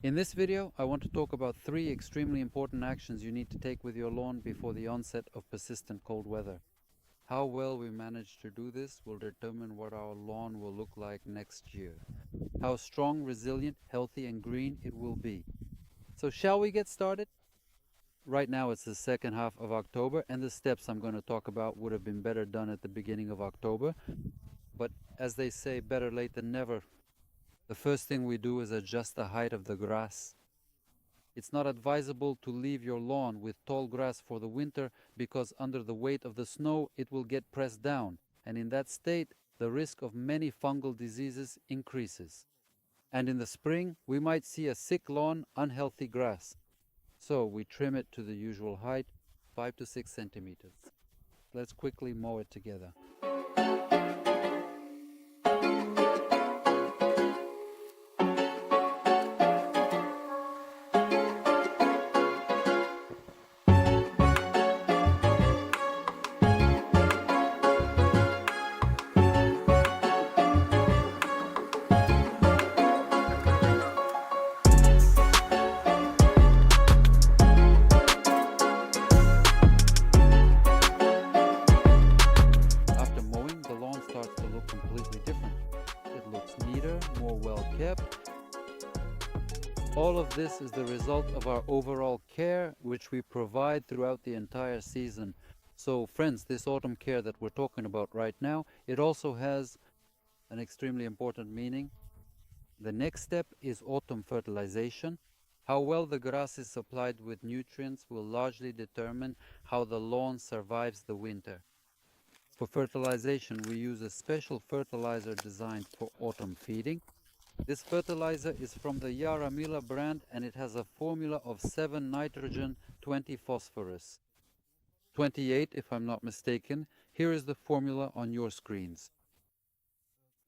In this video, I want to talk about 3 extremely important actions you need to take with your lawn before the onset of persistent cold weather. How well we manage to do this will determine what our lawn will look like next year. How strong, resilient, healthy, and green it will be. So shall we get started? Right now it's the second half of October, and the steps I'm going to talk about would have been better done at the beginning of October. But as they say, better late than never. The first thing we do is adjust the height of the grass. It's not advisable to leave your lawn with tall grass for the winter because under the weight of the snow it will get pressed down, and in that state the risk of many fungal diseases increases. And in the spring we might see a sick lawn, unhealthy grass. So we trim it to the usual height, 5 to 6 centimeters. Let's quickly mow it together. After mowing, the lawn starts to look completely different. It looks neater, more well kept. All of this is the result of our overall care, which we provide throughout the entire season. So friends, this autumn care that we're talking about right now, it also has an extremely important meaning. The next step is autumn fertilization. How well the grass is supplied with nutrients will largely determine how the lawn survives the winter. For fertilization, we use a special fertilizer designed for autumn feeding. This fertilizer is from the Yaramila brand, and it has a formula of 7 nitrogen, 20 phosphorus. 28 if I'm not mistaken. Here is the formula on your screens.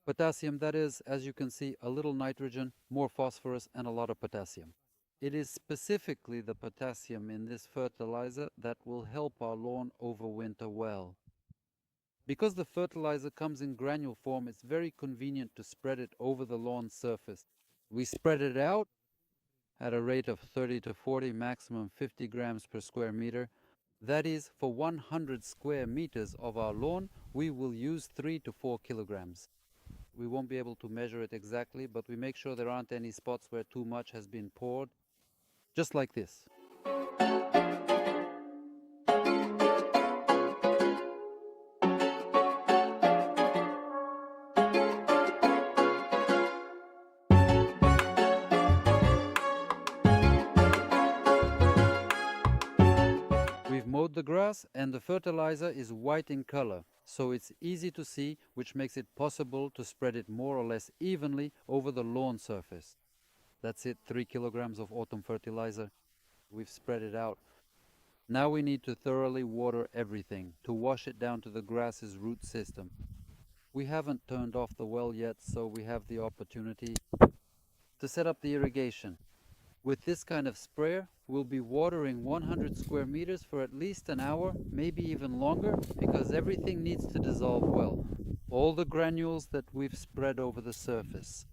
Potassium, that is, as you can see, a little nitrogen, more phosphorus, and a lot of potassium. It is specifically the potassium in this fertilizer that will help our lawn overwinter well. Because the fertilizer comes in granule form, it's very convenient to spread it over the lawn surface. We spread it out at a rate of 30 to 40, maximum 50 grams per square meter. That is, for 100 square meters of our lawn, we will use 3 to 4 kilograms. We won't be able to measure it exactly, but we make sure there aren't any spots where too much has been poured. Just like this. We've mowed the grass, and the fertilizer is white in color, so it's easy to see, which makes it possible to spread it more or less evenly over the lawn surface. That's it, 3 kilograms of autumn fertilizer. We've spread it out. Now we need to thoroughly water everything, to wash it down to the grass's root system. We haven't turned off the well yet, so we have the opportunity to set up the irrigation. With this kind of sprayer, we'll be watering 100 square meters for at least an hour, maybe even longer, because everything needs to dissolve well. All the granules that we've spread over the surface.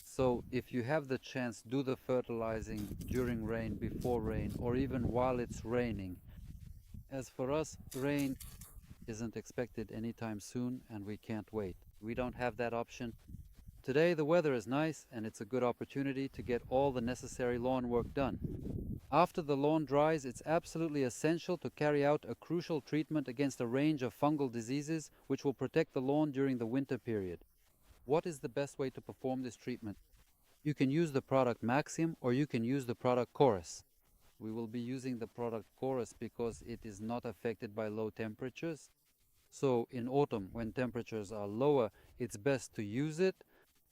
So if you have the chance, do the fertilizing during rain, before rain, or even while it's raining. As for us, rain isn't expected anytime soon, and we can't wait. We don't have that option. Today the weather is nice, and it's a good opportunity to get all the necessary lawn work done. After the lawn dries, it's absolutely essential to carry out a crucial treatment against a range of fungal diseases which will protect the lawn during the winter period. What is the best way to perform this treatment? You can use the product Maxim, or you can use the product Chorus. We will be using the product Chorus because it is not affected by low temperatures. So in autumn, when temperatures are lower, it's best to use it,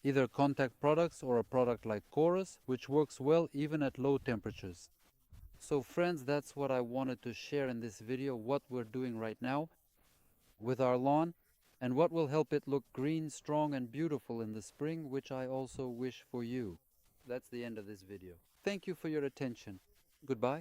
either contact products or a product like Chorus, which works well even at low temperatures. So friends, that's what I wanted to share in this video, what we're doing right now with our lawn, and what will help it look green, strong, and beautiful in the spring, which I also wish for you. That's the end of this video. Thank you for your attention. Goodbye.